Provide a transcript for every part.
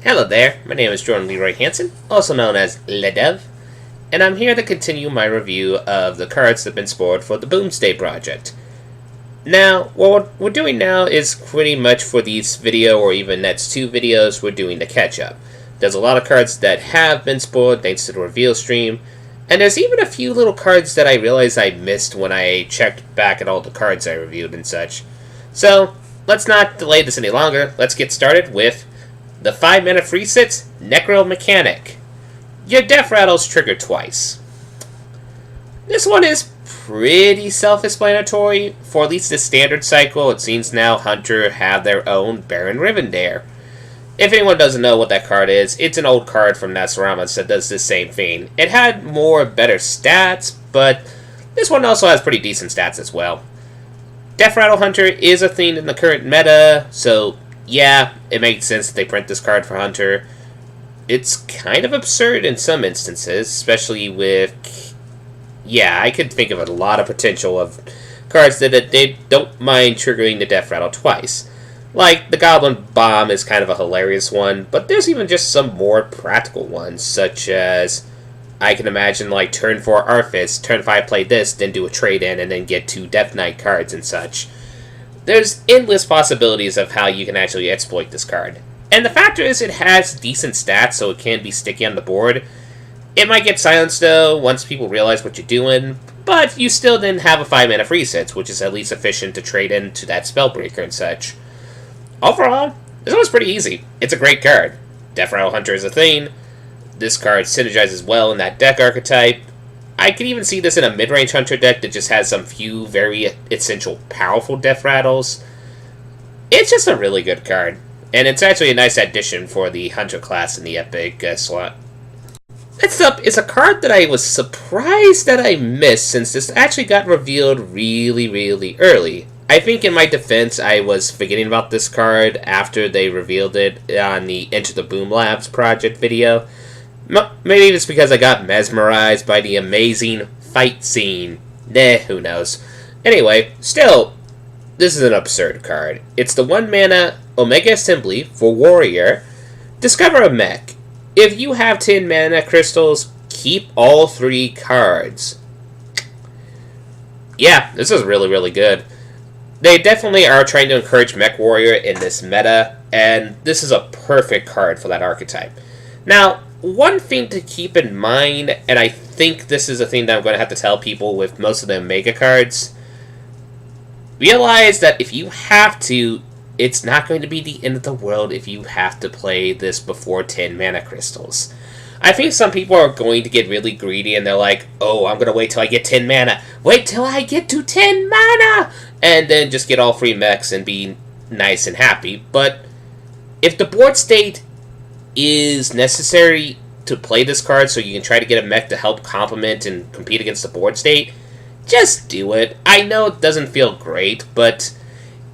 Hello there, my name is Jordan Leroy Hansen, also known as Ledev, and I'm here to continue my review of the cards that have been spoiled for the Boomsday project. Now, what we're doing now is pretty much for this video, or even next two videos, we're doing the catch-up. There's a lot of cards that have been spoiled thanks to the reveal stream, and there's even a few little cards that I realized I missed when I checked back at all the cards I reviewed and such. So, let's not delay this any longer, let's get started with the 5-mana free sits, Necro Mechanic. Your Death Rattles trigger twice. This one is pretty self-explanatory. For at least the standard cycle, it seems now Hunter have their own Baron Rivendare. If anyone doesn't know what that card is, it's an old card from Natsuramas that does the same thing. It had better stats, but this one also has pretty decent stats as well. Death Rattle Hunter is a thing in the current meta, so yeah, it makes sense that they print this card for Hunter. It's kind of absurd in some instances, especially with... yeah, I could think of a lot of potential of cards that they don't mind triggering the Death Rattle twice. Like, the Goblin Bomb is kind of a hilarious one, but there's even just some more practical ones, such as... I can imagine, like, turn 4 Arthas, turn 5 play this, then do a trade-in, and then get 2 Death Knight cards and such. There's endless possibilities of how you can actually exploit this card. And the factor is it has decent stats, so it can be sticky on the board. It might get silenced, though, once people realize what you're doing, but you still then have a 5-mana free set, which is at least efficient to trade into that Spellbreaker and such. Overall, this one's pretty easy. It's a great card. Death Rattle Hunter is a thing. This card synergizes well in that deck archetype. I could even see this in a mid-range Hunter deck that just has some few very essential powerful Death Rattles. It's just a really good card, and it's actually a nice addition for the Hunter class in the Epic slot. Next up is a card that I was surprised that I missed since this actually got revealed really early. I think in my defense I was forgetting about this card after they revealed it on the Enter the Boom Labs project video. Maybe it's because I got mesmerized by the amazing fight scene. Who knows. Anyway, still, this is an absurd card. It's the 1-mana Omega Assembly for Warrior. Discover a mech. If you have 10 mana crystals, keep all 3 cards. Yeah, this is really good. They definitely are trying to encourage Mech Warrior in this meta, and this is a perfect card for that archetype. Now, one thing to keep in mind, and I think this is a thing that I'm going to have to tell people with most of the Omega cards, realize that if you have to, it's not going to be the end of the world if you have to play this before 10 mana crystals. I think some people are going to get really greedy and they're like, oh, I'm going to wait till I get 10 mana. Wait till I get to 10 mana! And then just get all 3 mechs and be nice and happy. But if the board state is necessary to play this card so you can try to get a mech to help complement and compete against the board state, just do it. I know it doesn't feel great, but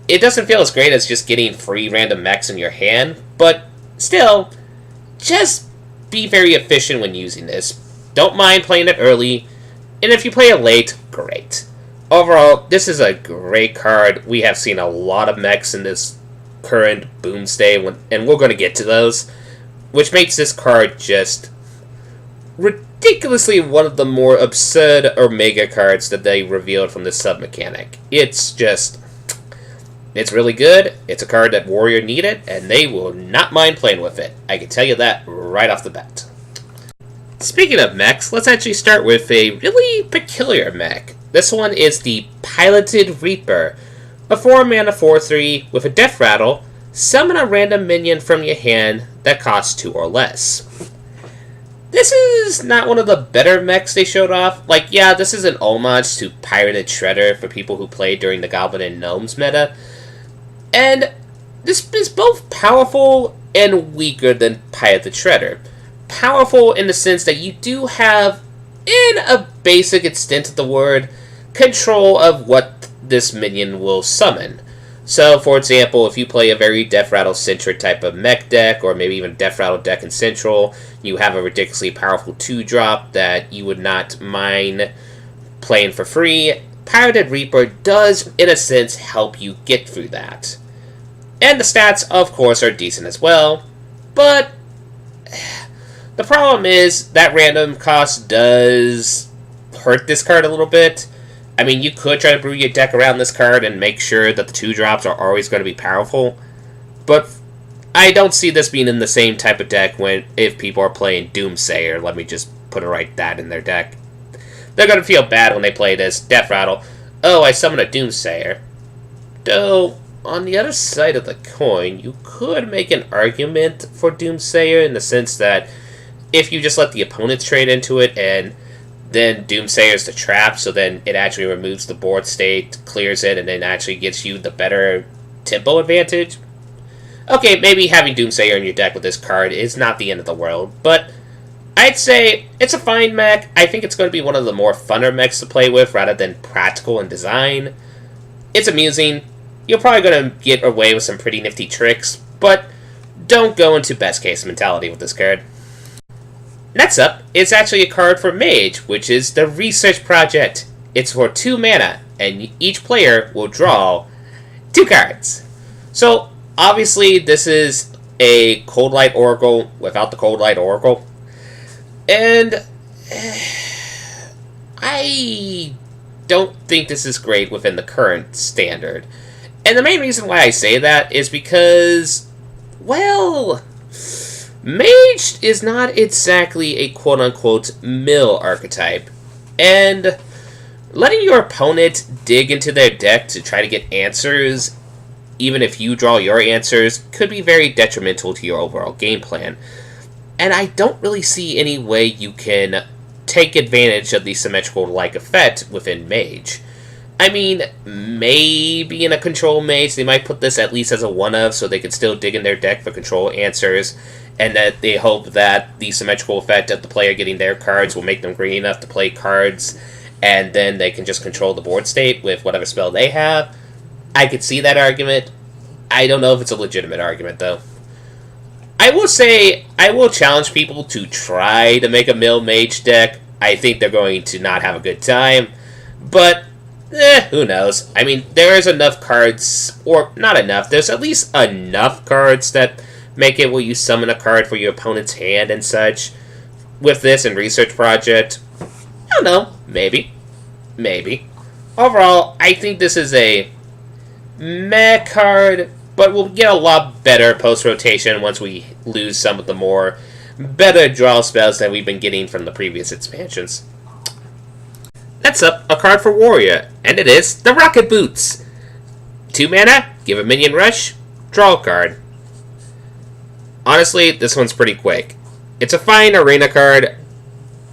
it doesn't feel as great as just getting free random mechs in your hand, but still, just be very efficient when using this. Don't mind playing it early, and if you play it late, great. Overall, this is a great card. We have seen a lot of mechs in this current Boomsday, and we're going to get to those, which makes this card just ridiculously one of the more absurd Omega cards that they revealed from this sub-mechanic. It's really good. It's a card that Warrior needed, and they will not mind playing with it. I can tell you that right off the bat. Speaking of mechs, let's actually start with a really peculiar mech. This one is the Piloted Reaper. A 4-mana 4/3 with a Death Rattle. Summon a random minion from your hand that costs 2 or less. This is not one of the better mechs they showed off. Like, yeah, this is an homage to Pirated Shredder for people who played during the Goblin and Gnomes meta. And this is both powerful and weaker than Pirated Shredder. Powerful in the sense that you do have, in a basic extent of the word, control of what this minion will summon. So, for example, if you play a very Death Rattle-centric type of mech deck, or maybe even Death Rattle deck in Central, you have a ridiculously powerful 2-drop that you would not mind playing for free, Pirated Reaper does, in a sense, help you get through that. And the stats, of course, are decent as well, but The problem is that random cost does hurt this card a little bit. I mean, you could try to brew your deck around this card and make sure that the 2-drops are always going to be powerful, but I don't see this being in the same type of deck if people are playing Doomsayer. Let me just put it right that in their deck. They're going to feel bad when they play this Death Rattle. Oh, I summon a Doomsayer. Though, on the other side of the coin, you could make an argument for Doomsayer in the sense that if you just let the opponents trade into it and then Doomsayer's the trap, so then it actually removes the board state, clears it, and then actually gets you the better tempo advantage. Okay, maybe having Doomsayer in your deck with this card is not the end of the world, but I'd say it's a fine mech. I think it's going to be one of the more funner mechs to play with rather than practical in design. It's amusing. You're probably going to get away with some pretty nifty tricks, but don't go into best case mentality with this card. Next up is actually a card for Mage, which is the Research Project. It's for 2 mana, and each player will draw 2 cards. So, obviously, this is a Cold Light Oracle without the Cold Light Oracle. And I don't think this is great within the current standard. And the main reason why I say that is because, well, Mage is not exactly a quote-unquote mill archetype, and letting your opponent dig into their deck to try to get answers, even if you draw your answers, could be very detrimental to your overall game plan. And I don't really see any way you can take advantage of the symmetrical-like effect within Mage. I mean, maybe in a control Mage, they might put this at least as a one-of, so they can still dig in their deck for control answers, and that they hope that the symmetrical effect of the player getting their cards will make them green enough to play cards, and then they can just control the board state with whatever spell they have. I could see that argument. I don't know if it's a legitimate argument, though. I will say, I will challenge people to try to make a mill Mage deck. I think they're going to not have a good time, but who knows? I mean, there is enough cards, or not enough, there's at least enough cards that make it where you summon a card for your opponent's hand and such. With this and Research Project, I don't know, maybe. Overall, I think this is a meh card, but we'll get a lot better post-rotation once we lose some of the more better draw spells that we've been getting from the previous expansions. Next up, a card for Warrior, and it is the Rocket Boots. 2 mana, give a minion rush, draw a card. Honestly, this one's pretty quick. It's a fine arena card.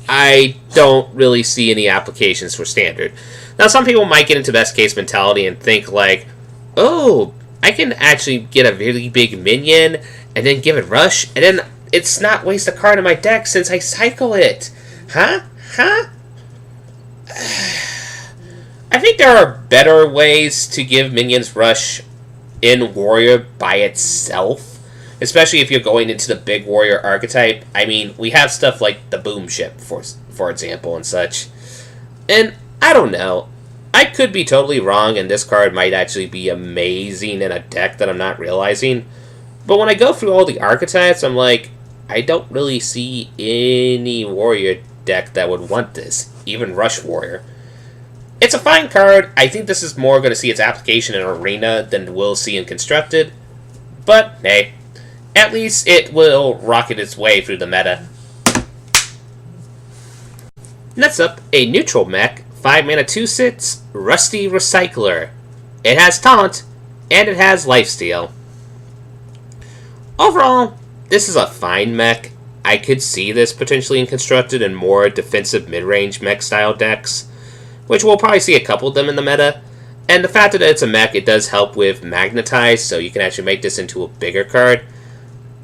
I don't really see any applications for standard. Now, some people might get into best case mentality and think like, oh, I can actually get a really big minion and then give it rush, and then it's not waste a card in my deck since I cycle it. Huh? I think there are better ways to give minions rush in Warrior by itself, especially if you're going into the big Warrior archetype. I mean, we have stuff like the Boom Ship, for example, and such. And I don't know. I could be totally wrong, and this card might actually be amazing in a deck that I'm not realizing. But when I go through all the archetypes, I'm like, I don't really see any Warrior deck that would want this, even Rush Warrior. It's a fine card. I think this is more going to see its application in Arena than we'll see in Constructed. But, hey, at least it will rocket its way through the meta. Next up, a neutral mech, 5 mana 2/6, Rusty Recycler. It has Taunt, and it has Lifesteal. Overall, this is a fine mech. I could see this potentially in Constructed in more defensive mid-range mech style decks, which we'll probably see a couple of them in the meta. And the fact that it's a mech, it does help with Magnetize, so you can actually make this into a bigger card.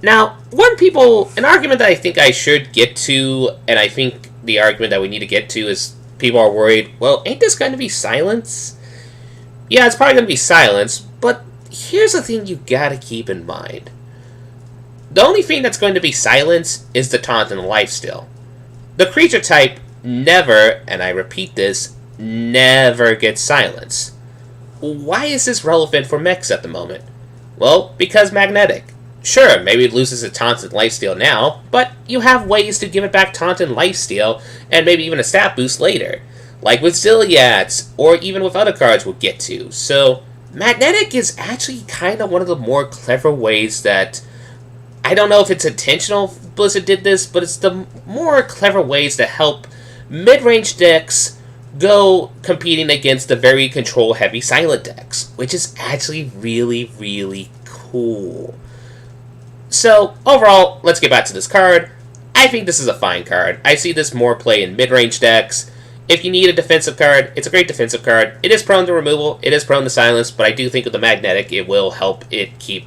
Now, an argument that I think I should get to, and I think the argument that we need to get to is people are worried, well, ain't this going to be Silence? Yeah, it's probably going to be Silence, but here's the thing you gotta keep in mind. The only thing that's going to be Silence is the Taunt and the Lifesteal. The creature type never, and I repeat this, never gets Silence. Why is this relevant for mechs at the moment? Well, because Magnetic. Sure, maybe it loses its taunt and lifesteal now, but you have ways to give it back taunt and lifesteal, and maybe even a stat boost later. Like with Zilliats, or even with other cards we'll get to. So, Magnetic is actually kind of one of the more clever ways that... I don't know if it's intentional Blizzard did this, but it's the more clever ways to help mid-range decks go competing against the very control-heavy silent decks, which is actually really, really cool. So, overall, let's get back to this card. I think this is a fine card. I see this more play in mid-range decks. If you need a defensive card, it's a great defensive card. It is prone to removal, it is prone to silence, but I do think with the Magnetic, it will help it keep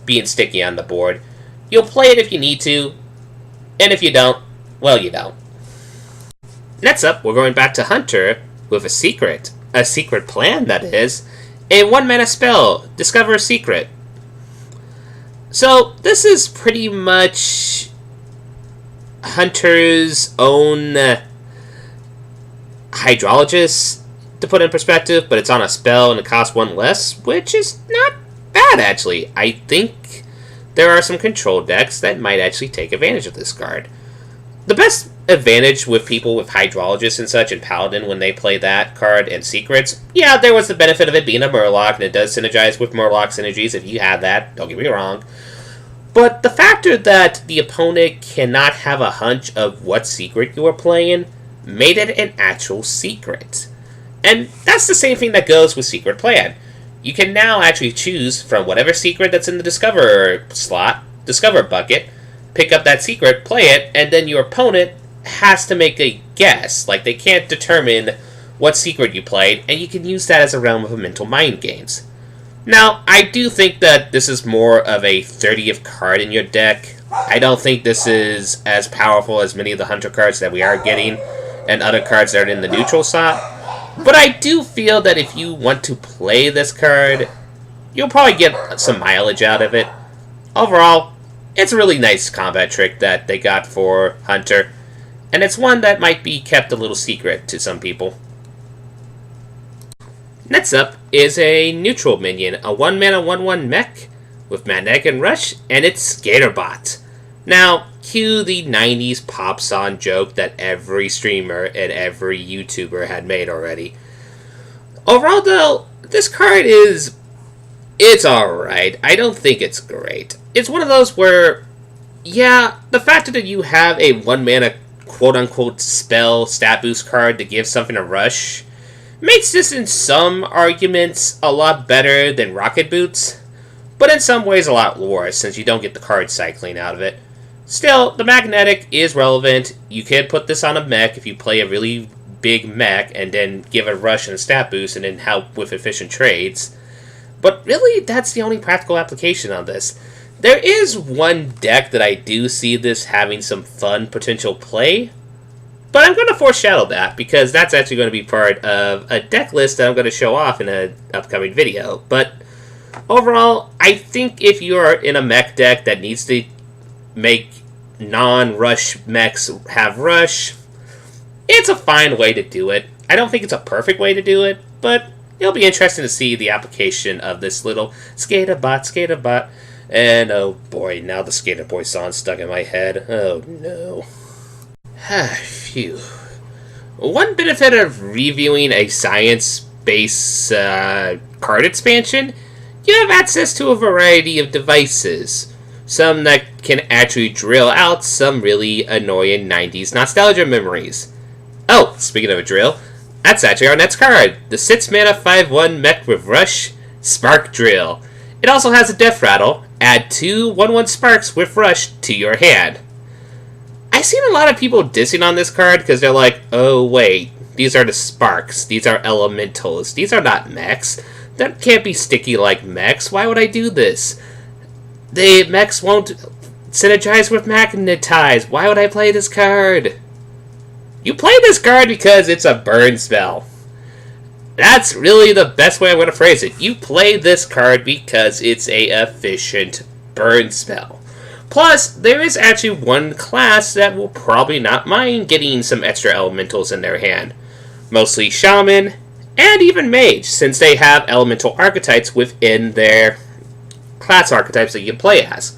being sticky on the board. You'll play it if you need to, and if you don't, well, you don't. Next up, we're going back to Hunter with a secret plan, that is. A 1-mana spell, Discover a Secret. So, this is pretty much Hunter's own Hydrologist, to put in perspective, but it's on a spell and it costs 1 less, which is not bad, actually. I think there are some control decks that might actually take advantage of this card. The best advantage with people with Hydrologist and such and Paladin when they play that card and Secrets, yeah, there was the benefit of it being a Murloc, and it does synergize with Murloc synergies if you had that, don't get me wrong. But the factor that the opponent cannot have a hunch of what secret you are playing made it an actual secret. And that's the same thing that goes with Secret Plan. You can now actually choose from whatever secret that's in the Discover slot, Discover bucket, pick up that secret, play it, and then your opponent has to make a guess. Like, they can't determine what secret you played, and you can use that as a realm of mental mind games. Now, I do think that this is more of a 30th card in your deck. I don't think this is as powerful as many of the Hunter cards that we are getting, and other cards that are in the neutral slot. But I do feel that if you want to play this card, you'll probably get some mileage out of it. Overall, it's a really nice combat trick that they got for Hunter, and it's one that might be kept a little secret to some people. Next up is a neutral minion, a 1-mana 1/1 mech with Magnetic and Rush, and it's Skaterbot. Now, cue the 90s pop song joke that every streamer and every YouTuber had made already. Overall, though, this card it's alright. I don't think it's great. It's one of those where, yeah, the fact that you have a 1-mana quote-unquote spell stat boost card to give something a rush makes this in some arguments a lot better than Rocket Boots, but in some ways a lot worse since you don't get the card cycling out of it. Still, the Magnetic is relevant. You can put this on a mech if you play a really big mech and then give a rush and a stat boost and then help with efficient trades. But really, that's the only practical application on this. There is one deck that I do see this having some fun potential play, but I'm going to foreshadow that because that's actually going to be part of a deck list that I'm going to show off in an upcoming video. But overall, I think if you are in a mech deck that needs to make non-rush mechs have rush, it's a fine way to do it. I don't think it's a perfect way to do it, but it'll be interesting to see the application of this little Skaterbot. And oh boy, now the Skater Boy song's stuck in my head. Oh no. Phew. One benefit of reviewing a science-based card expansion, you have access to a variety of devices. Some that can actually drill out some really annoying 90s nostalgia memories. Oh, speaking of a drill, that's actually our next card. The 6-mana 5/1 mech with Rush, Spark Drill. It also has a Death Rattle. Add 2 1/1 Sparks with Rush to your hand. I've seen a lot of people dissing on this card because they're like, oh wait, these are the Sparks. These are Elementals. These are not mechs. That can't be sticky like mechs. Why would I do this? The mechs won't synergize with Magnetize. Why would I play this card? You play this card because it's a burn spell. That's really the best way I'm going to phrase it. You play this card because it's a efficient burn spell. Plus, there is actually one class that will probably not mind getting some extra elementals in their hand. Mostly Shaman, and even Mage, since they have elemental archetypes within their class archetypes that you can play as.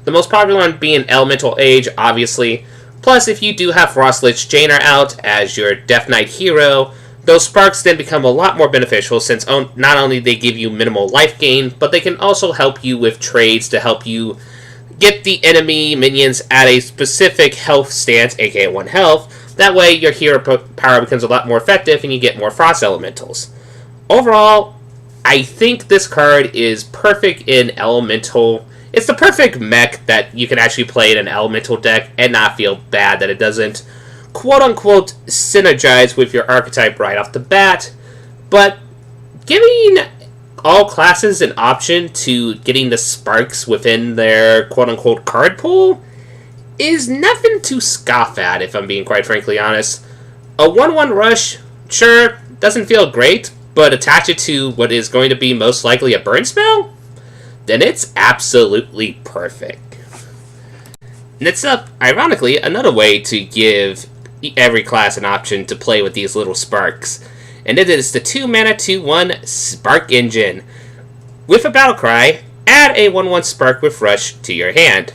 The most popular one being Elemental Age, obviously. Plus, if you do have Frostlich Jaina out as your Death Knight hero, those sparks then become a lot more beneficial since not only they give you minimal life gain, but they can also help you with trades to help you get the enemy minions at a specific health stance, aka 1 health. That way your hero power becomes a lot more effective and you get more Frost Elementals. Overall, I think this card is perfect in Elemental. It's the perfect mech that you can actually play in an Elemental deck and not feel bad that it doesn't quote-unquote synergize with your archetype right off the bat. But giving all classes an option to getting the sparks within their quote-unquote card pool is nothing to scoff at, if I'm being quite frankly honest. A 1-1 rush, sure, doesn't feel great, but attach it to what is going to be most likely a burn spell, then it's absolutely perfect. Next up, ironically, another way to give every class an option to play with these little sparks, and it is the 2-mana 2-1 Spark Engine. With a battle cry, add a 1-1 Spark with Rush to your hand.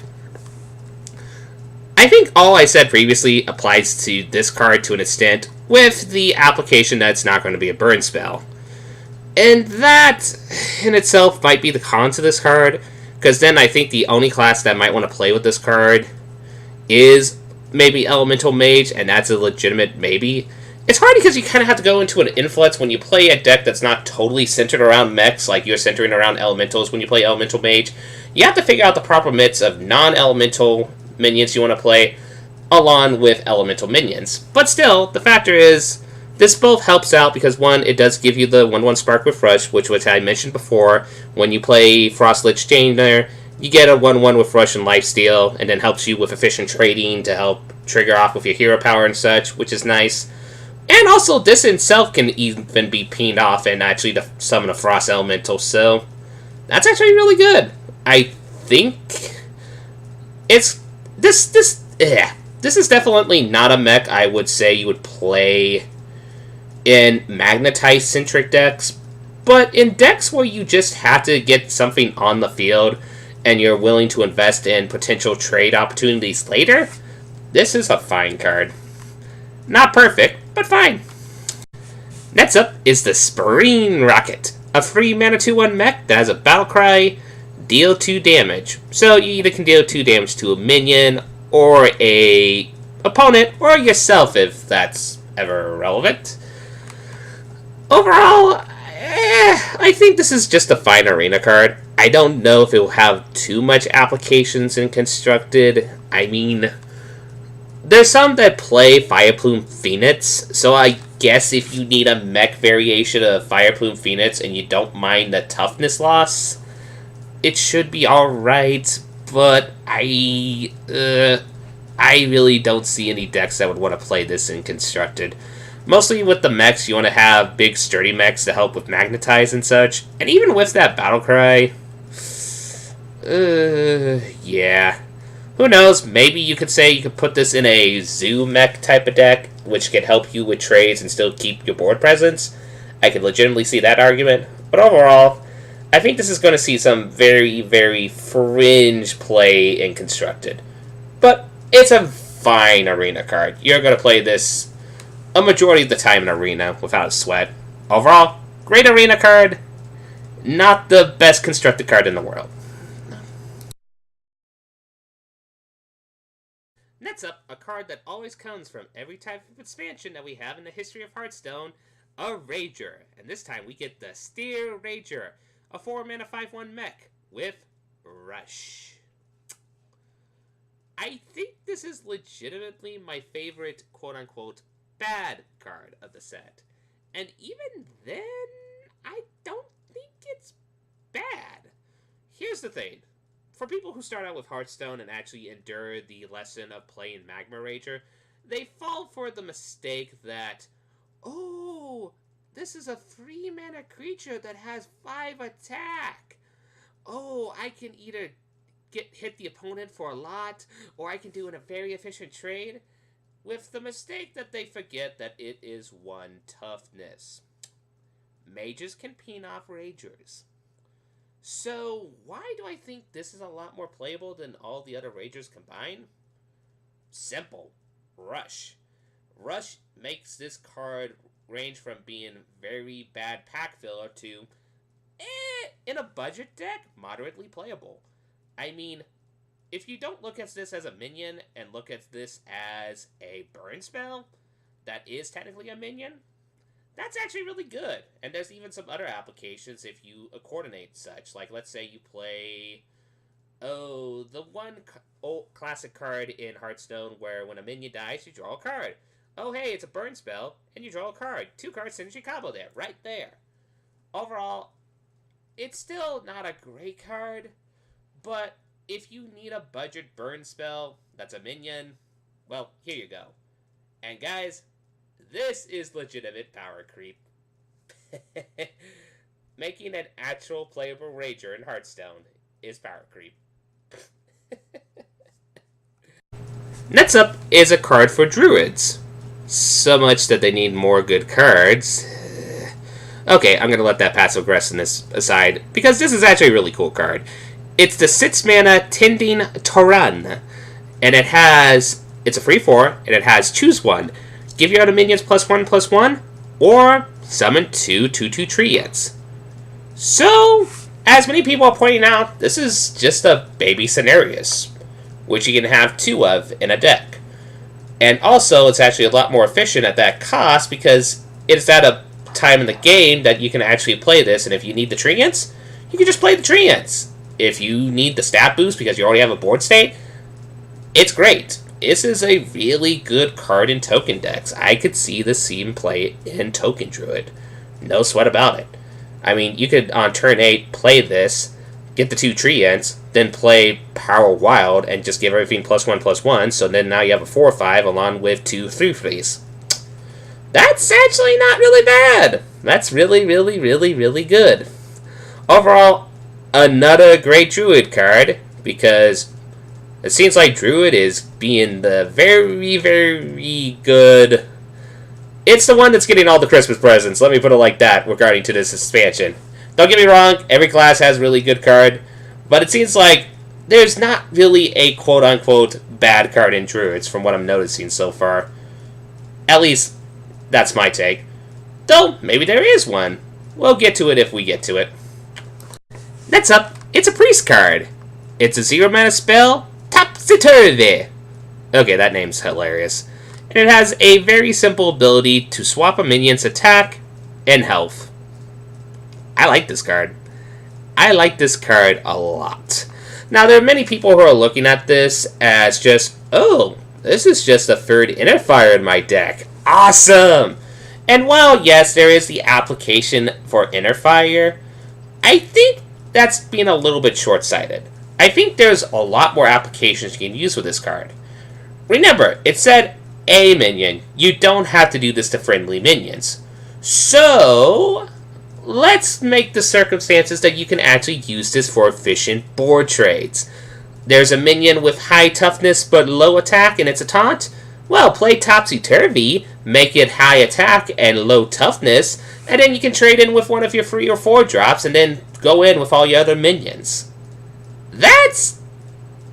I think all I said previously applies to this card to an extent, with the application that it's not going to be a burn spell. And that, in itself, might be the cons of this card, because then I think the only class that might want to play with this card is maybe Elemental Mage, and that's a legitimate maybe. It's hard because you kind of have to go into an influx when you play a deck that's not totally centered around mechs, like you're centering around elementals when you play Elemental Mage. You have to figure out the proper mix of non-elemental minions you want to play, along with elemental minions. But still, the factor is, this both helps out because, one, it does give you the 1-1 Spark with Rush, which I mentioned before. When you play Frostlich Jaina, you get a 1-1 with Rush and Lifesteal, and then helps you with efficient trading to help trigger off with your hero power and such, which is nice. And also, this itself can even be peened off and actually summon a Frost Elemental, so that's actually really good. I think it's... This is definitely not a mech I would say you would play in Magnetize-centric decks, but in decks where you just have to get something on the field and you're willing to invest in potential trade opportunities later, this is a fine card. Not perfect, but fine. Next up is the Spring Rocket, a 3-mana 2-1 mech that has a battle cry, deal 2 damage. So you either can deal 2 damage to a minion, or a opponent, or yourself if that's ever relevant. Overall, I think this is just a fine arena card. I don't know if it will have too much applications in Constructed. I mean, there's some that play Fireplume Phoenix, so I guess if you need a mech variation of Fireplume Phoenix and you don't mind the toughness loss, it should be alright, but I really don't see any decks that would want to play this in Constructed. Mostly with the mechs, you want to have big sturdy mechs to help with Magnetize and such. And even with that Battlecry, yeah. Who knows, maybe you could say you could put this in a zoo mech type of deck, which can help you with trades and still keep your board presence. I could legitimately see that argument. But overall, I think this is going to see some very, very fringe play in Constructed. But it's a fine arena card. You're going to play this a majority of the time in Arena without a sweat. Overall, great arena card. Not the best constructed card in the world. Next up, a card that always comes from every type of expansion that we have in the history of Hearthstone, a Rager. And this time we get the Steer Rager, a 4-mana 5-1 mech with Rush. I think this is legitimately my favorite quote-unquote bad card of the set. And even then, I don't think it's bad. Here's the thing. For people who start out with Hearthstone and actually endure the lesson of playing Magma Rager, they fall for the mistake that, oh, this is a 3-mana creature that has 5 attack. Oh, I can either hit the opponent for a lot, or I can do a very efficient trade, with the mistake that they forget that it is 1 toughness. Mages can peen off Ragers. So, why do I think this is a lot more playable than all the other Ragers combined? Simple. Rush. Rush makes this card range from being very bad pack filler to, in a budget deck, moderately playable. I mean, if you don't look at this as a minion and look at this as a burn spell, that is technically a minion, that's actually really good. And there's even some other applications if you coordinate such. Like, let's say you play, the one old classic card in Hearthstone where when a minion dies, you draw a card. Oh, hey, it's a burn spell, and you draw a card. 2-card synergy combo there, right there. Overall, it's still not a great card, but if you need a budget burn spell that's a minion, well, here you go. And guys, this is legitimate power creep. Making an actual playable Rager in Hearthstone is power creep. Next up is a card for Druids. So much that they need more good cards. Okay, I'm going to let that passive aggressiveness aside, because this is actually a really cool card. It's the 6-mana Tending Toran, and it's a free 4, and it has choose one. Give your other minions +1/+1, or summon 2 2/2 Treants. So, as many people are pointing out, this is just a baby Cenarius, which you can have 2 of in a deck. And also, it's actually a lot more efficient at that cost, because it's at a time in the game that you can actually play this, and if you need the Treants, you can just play the Treants. If you need the stat boost because you already have a board state, it's great. This is a really good card in token decks. I could see this team play in Token Druid. No sweat about it. I mean, you could, on turn 8, play this, get the 2 Treants, then play Power Wild, and just give everything +1/+1, so then now you have a 4/5 along with 2 3/3s. That's actually not really bad. That's really, really, really, really good. Overall, another great Druid card, because it seems like Druid is being the very, very good. It's the one that's getting all the Christmas presents, let me put it like that, regarding to this expansion. Don't get me wrong, every class has a really good card, but it seems like there's not really a quote-unquote bad card in Druids from what I'm noticing so far. At least, that's my take. Though, maybe there is one. We'll get to it if we get to it. Next up, it's a Priest card. It's a 0-mana spell, Topsy-Turvy. Okay, that name's hilarious. And it has a very simple ability to swap a minion's attack and health. I like this card. I like this card a lot. Now, there are many people who are looking at this as just, oh, this is just a 3rd Inner Fire in my deck. Awesome! And while, yes, there is the application for Inner Fire, I think that's being a little bit short-sighted. I think there's a lot more applications you can use with this card. Remember, it said a minion. You don't have to do this to friendly minions. So, let's make the circumstances that you can actually use this for efficient board trades. There's a minion with high toughness but low attack and it's a taunt. Well, play Topsy-Turvy, make it high attack and low toughness, and then you can trade in with one of your 3 or 4 drops and then go in with all your other minions. That's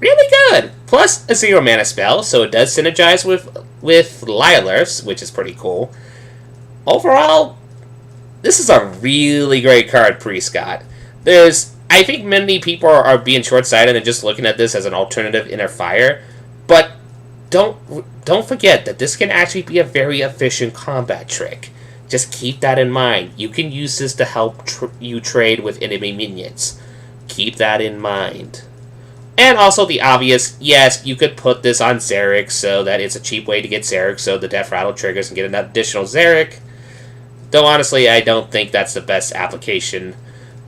really good. Plus a 0-mana spell, so it does synergize with Lylers, which is pretty cool. Overall, this is a really great card Priest got. I think many people are being short-sighted and just looking at this as an alternative Inner Fire, but don't forget that this can actually be a very efficient combat trick. Just keep that in mind. You can use this to help you trade with enemy minions. Keep that in mind. And also the obvious, yes, you could put this on Xeric so that it's a cheap way to get Xeric so the Death Rattle triggers and get an additional Xeric. Though honestly, I don't think that's the best application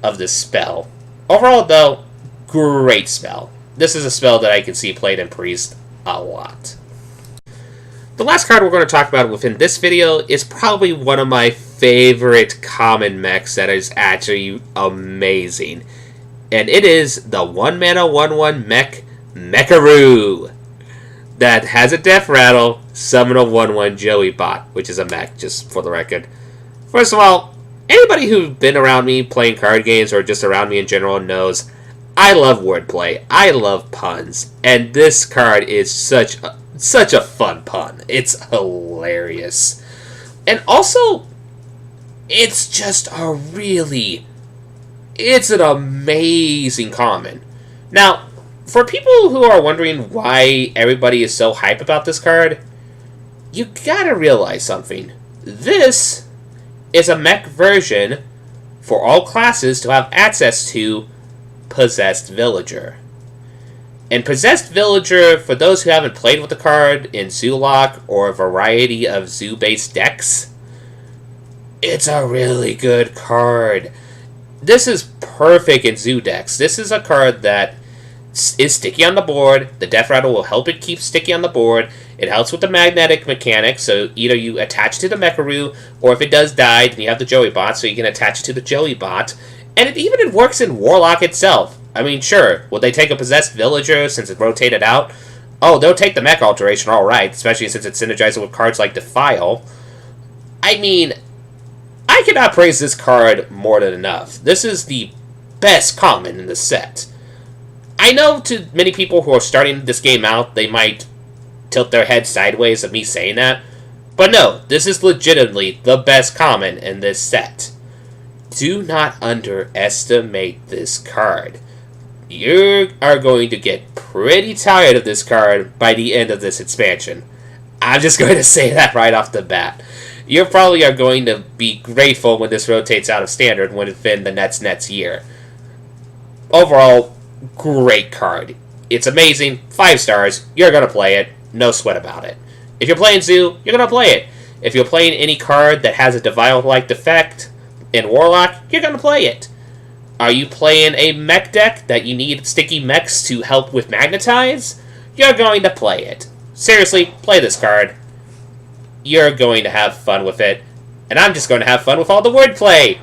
of this spell. Overall, though, great spell. This is a spell that I can see played in Priest a lot. The last card we're going to talk about within this video is probably one of my favorite common mechs that is actually amazing. And it is the 1-mana 1/1 mech, Mecharoo. That has a Death Rattle, summon a 1/1 Joey bot, which is a mech, just for the record. First of all, anybody who's been around me playing card games or just around me in general knows I love wordplay. I love puns. And this card is such a fun pun. It's hilarious. And also, it's just it's an amazing common. Now, for people who are wondering why everybody is so hype about this card, you gotta realize something. This is a mech version for all classes to have access to Possessed Villager. And Possessed Villager, for those who haven't played with the card in Zoo-Lock or a variety of Zoo-based decks, it's a really good card. This is perfect in Zoo decks. This is a card that is sticky on the board. The Death Rattle will help it keep sticky on the board. It helps with the magnetic mechanic, so either you attach to the Mecharoo, or if it does die, then you have the Joey Bot, so you can attach it to the Joey Bot. And it works in Warlock itself. I mean, sure, would they take a Possessed Villager since it rotated out? Oh, they'll take the mech alteration, alright, especially since it's synergizing with cards like Defile. I mean, I cannot praise this card more than enough. This is the best common in the set. I know to many people who are starting this game out, they might tilt their head sideways at me saying that, but no, this is legitimately the best common in this set. Do not underestimate this card. You are going to get pretty tired of this card by the end of this expansion. I'm just going to say that right off the bat. You probably are going to be grateful when this rotates out of Standard within the next year. Overall, great card. It's amazing. 5 stars. You're going to play it. No sweat about it. If you're playing Zoo, you're going to play it. If you're playing any card that has a Devile-like effect in Warlock, you're going to play it. Are you playing a mech deck that you need sticky mechs to help with Magnetize? You're going to play it. Seriously, play this card. You're going to have fun with it. And I'm just going to have fun with all the wordplay.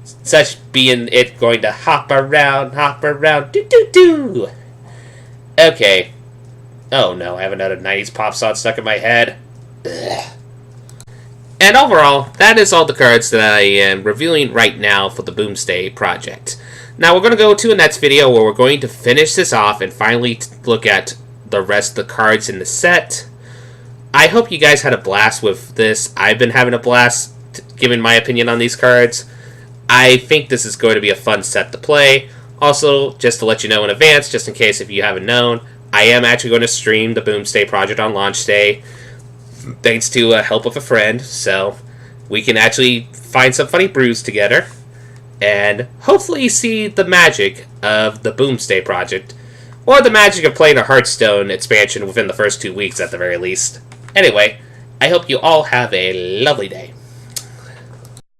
Such being it going to hop around, do-do-do. Okay. Oh no, I have another 90s pop song stuck in my head. Ugh. And overall, that is all the cards that I am reviewing right now for the Boomsday project. Now we're going to go to a next video where we're going to finish this off and finally look at the rest of the cards in the set. I hope you guys had a blast with this. I've been having a blast giving my opinion on these cards. I think this is going to be a fun set to play. Also, just to let you know in advance, just in case if you haven't known, I am actually going to stream the Boomsday project on launch day, thanks to help of a friend, so we can actually find some funny brews together, and hopefully see the magic of the Boomsday project, or the magic of playing a Hearthstone expansion within the first 2 weeks at the very least. Anyway, I hope you all have a lovely day.